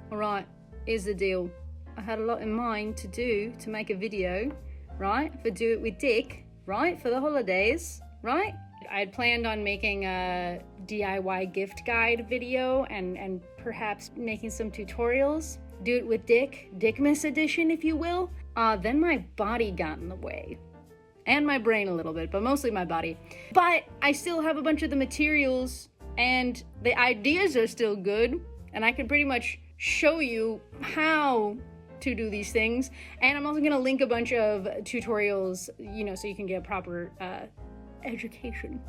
Alright, here's the deal. I had a lot in mind to make a video, right? For Do It With Dick, right? For the holidays, right? I had planned on making a DIY gift guide video and perhaps making some tutorials. Do It With Dick, Dickmas edition, if you will. Then my body got in the way. And my brain a little bit, but mostly my body. But I still have a bunch of the materials and the ideas are still good. And I can pretty much show you how to do these things. And I'm also gonna link a bunch of tutorials, you know, so you can get proper education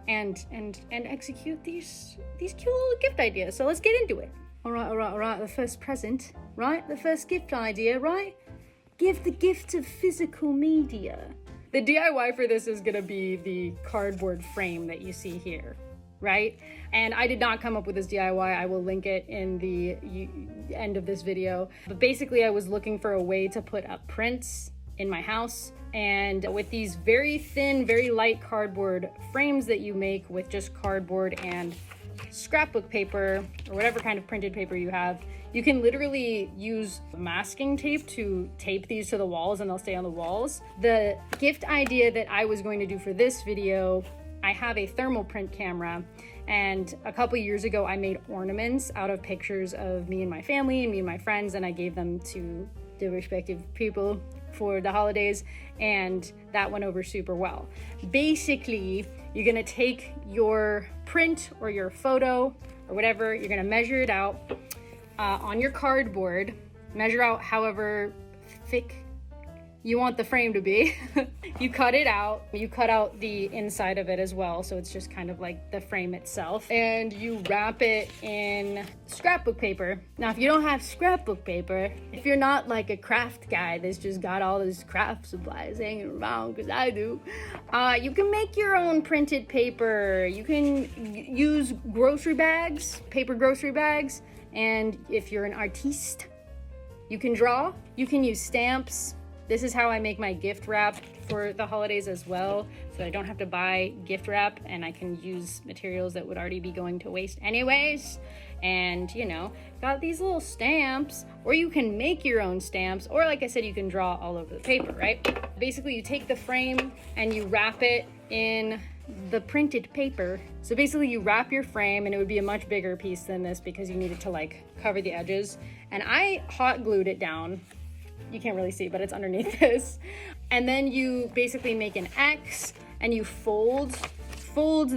and execute these cute little gift ideas. So let's get into it. All right. The first present, right? The first gift idea, right? Give the gift of physical media. The DIY for this is gonna be the cardboard frame that you see here, right? And I did not come up with this DIY. I will link it in the end of this video. But basically I was looking for a way to put up prints in my house. And with these very thin, very light cardboard frames that you make with just cardboard and scrapbook paper or whatever kind of printed paper you have, you can literally use masking tape to tape these to the walls and they'll stay on the walls. The gift idea that I was going to do for this video, I have a thermal print camera, and a couple years ago I made ornaments out of pictures of me and my family and me and my friends, and I gave them to the respective people for the holidays, and that went over super well. Basically, you're gonna take your print or your photo or whatever, you're gonna measure it out on your cardboard, measure out however thick you want the frame to be. You cut it out, you cut out the inside of it as well, so it's just kind of like the frame itself, and you wrap it in scrapbook paper. Now if you don't have scrapbook paper, if you're not like a craft guy that's just got all these craft supplies hanging around, because I do, you can make your own printed paper. You can use grocery bags, paper grocery bags, and if you're an artiste, you can draw, you can use stamps. This is how I make my gift wrap for the holidays as well, so I don't have to buy gift wrap and I can use materials that would already be going to waste anyways. And you know, got these little stamps, or you can make your own stamps, or like I said, you can draw all over the paper, right? Basically, you take the frame and you wrap it in the printed paper. So basically you wrap your frame, and it would be a much bigger piece than this because you need it to like cover the edges. And I hot glued it down. You can't really see, but it's underneath this. And then you basically make an X and you fold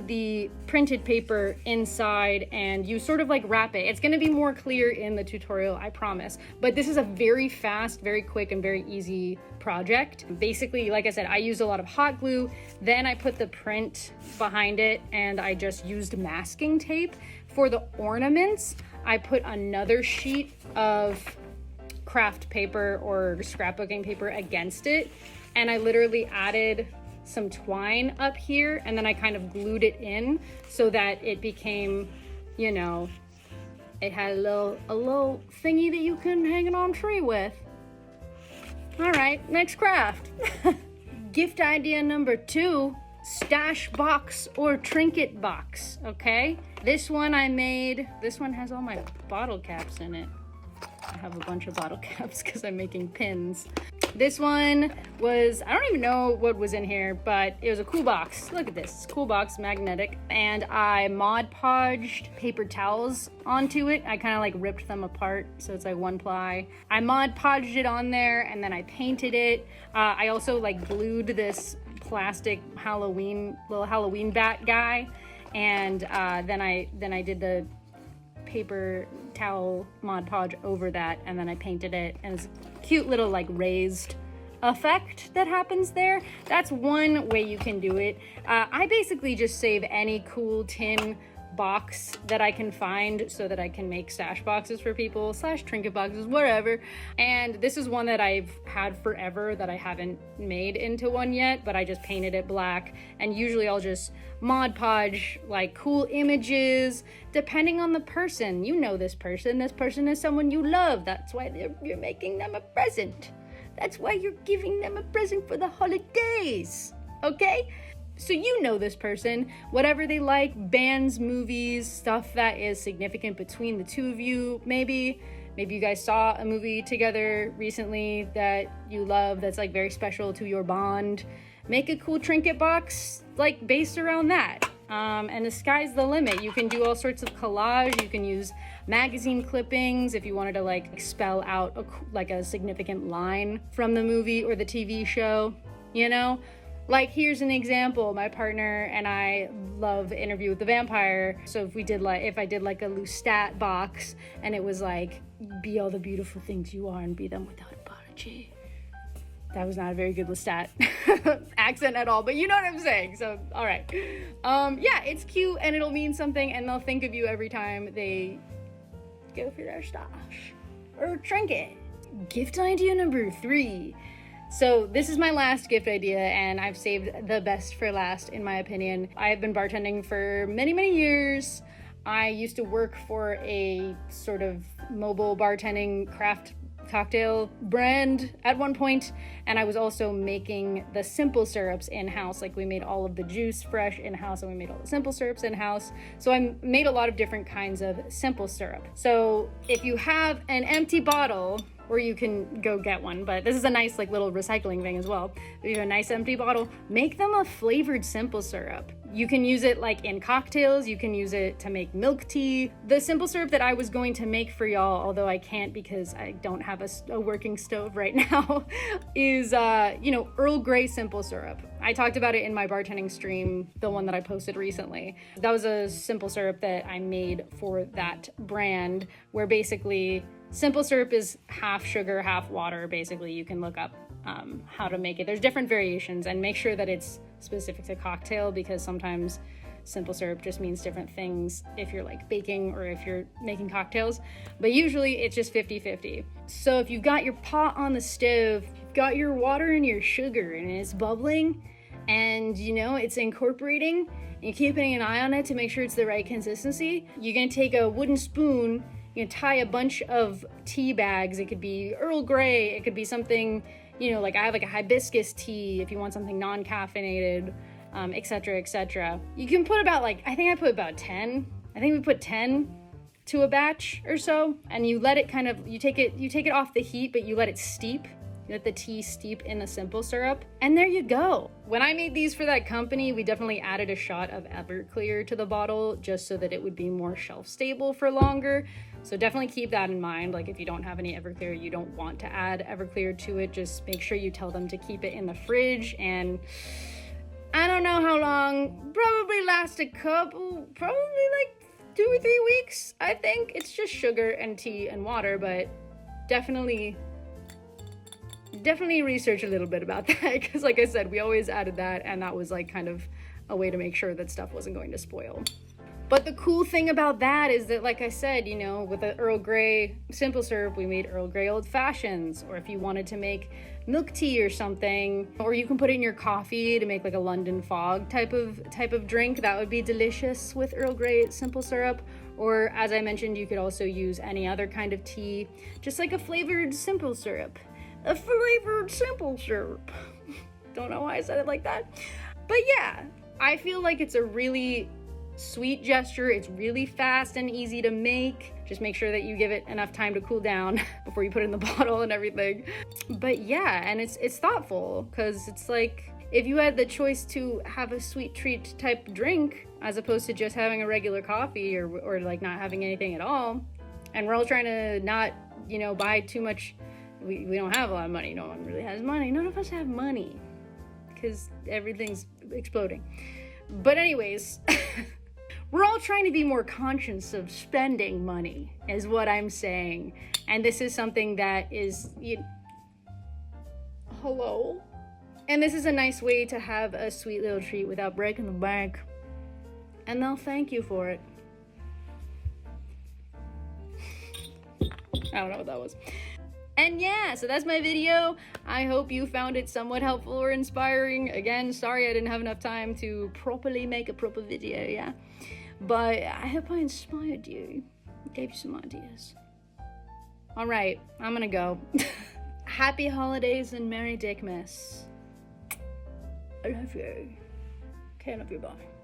the printed paper inside, and you sort of like wrap it. It's gonna be more clear in the tutorial, I promise. But this is a very fast, very quick, and very easy project. Basically, like I said, I used a lot of hot glue. Then I put the print behind it, and I just used masking tape. For the ornaments, I put another sheet of craft paper or scrapbooking paper against it, and I literally added some twine up here, and then I kind of glued it in so that it became, you know, it had a little thingy that you can hang it on a tree with. All right, next craft. Gift idea number 2, stash box or trinket box, okay? This one I made, this one has all my bottle caps in it. I have a bunch of bottle caps because I'm making pins. This one was, I don't even know what was in here, but it was a cool box. Look at this, it's a cool box, magnetic. And I Mod Podged paper towels onto it. I kind of like ripped them apart, so it's like one ply. I Mod Podged it on there, and then I painted it. I also like glued this plastic little Halloween bat guy. And then I did the paper towel Mod Podge over that, and then I painted it, and it's a cute little like raised effect that happens there. That's one way you can do it. I basically just save any cool tin box that I can find so that I can make stash boxes for people, slash trinket boxes, whatever. And this is one that I've had forever that I haven't made into one yet, but I just painted it black. And usually I'll just Mod Podge like cool images depending on the person. You know this person is someone you love. That's why you're making them a present. That's why you're giving them a present for the holidays, okay? So you know this person, whatever they like, bands, movies, stuff that is significant between the two of you, maybe you guys saw a movie together recently that you love that's like very special to your bond. Make a cool trinket box like based around that. And the sky's the limit. You can do all sorts of collage. You can use magazine clippings if you wanted to like spell out a significant line from the movie or the TV show, you know? Like, here's an example. My partner and I love Interview with the Vampire. So if I did like a Lestat box and it was like, be all the beautiful things you are and be them without apology. That was not a very good Lestat accent at all, but you know what I'm saying. So, all right. Yeah, it's cute and it'll mean something and they'll think of you every time they go for their stash or trinket. Gift idea number 3. So this is my last gift idea and I've saved the best for last, in my opinion. I have been bartending for many, many years. I used to work for a sort of mobile bartending craft cocktail brand at one point, and I was also making the simple syrups in-house. Like, we made all of the juice fresh in-house and we made all the simple syrups in-house. So I made a lot of different kinds of simple syrup. So if you have an empty bottle, or you can go get one, but this is a nice like little recycling thing as well. If you have a nice empty bottle, make them a flavored simple syrup. You can use it like in cocktails, you can use it to make milk tea. The simple syrup that I was going to make for y'all, although I can't because I don't have a working stove right now, is Earl Grey simple syrup. I talked about it in my bartending stream, the one that I posted recently. That was a simple syrup that I made for that brand, where basically simple syrup is half sugar, half water. Basically, you can look up how to make it. There's different variations, and make sure that it's specific to cocktail, because sometimes simple syrup just means different things if you're like baking or if you're making cocktails. But usually it's just 50-50. So if you've got your pot on the stove, you've got your water and your sugar and it's bubbling and it's incorporating, and you're keeping an eye on it to make sure it's the right consistency, you're gonna take a wooden spoon. You can tie a bunch of tea bags. It could be Earl Grey. It could be something, like I have like a hibiscus tea if you want something non-caffeinated, etc., etc. You can put about I think I put about 10. I think we put 10 to a batch or so. And you let it you take it off the heat, but you let it steep. You let the tea steep in the simple syrup. And there you go. When I made these for that company, we definitely added a shot of Everclear to the bottle just so that it would be more shelf stable for longer. So definitely keep that in mind. Like, if you don't have any Everclear, you don't want to add Everclear to it, just make sure you tell them to keep it in the fridge. And I don't know how long, probably last probably like 2 or 3 weeks, I think. It's just sugar and tea and water, but definitely research a little bit about that, because like I said, we always added that, and that was like kind of a way to make sure that stuff wasn't going to spoil. But the cool thing about that is that, like I said, with the Earl Grey simple syrup, we made Earl Grey old fashions. Or if you wanted to make milk tea or something, or you can put it in your coffee to make like a London fog type of drink, that would be delicious with Earl Grey simple syrup. Or as I mentioned, you could also use any other kind of tea, just like a flavored simple syrup. A flavored simple syrup. Don't know why I said it like that. But yeah, I feel like it's a really sweet gesture. It's really fast and easy to make. Just make sure that you give it enough time to cool down before you put it in the bottle and everything. But yeah, and it's thoughtful, because it's like, if you had the choice to have a sweet treat type drink as opposed to just having a regular coffee or like not having anything at all, and we're all trying to not, buy too much. We don't have a lot of money. No one really has money. None of us have money because everything's exploding. But anyways, we're all trying to be more conscious of spending money, is what I'm saying. And this is something that is, hello? And this is a nice way to have a sweet little treat without breaking the bank. And they'll thank you for it. I don't know what that was. And yeah, so that's my video. I hope you found it somewhat helpful or inspiring. Again, sorry I didn't have enough time to properly make a proper video, yeah? But I hope I inspired you, gave you some ideas. All right, I'm gonna go. Happy holidays and Merry Dickmas. I love you. Okay, love you, bye.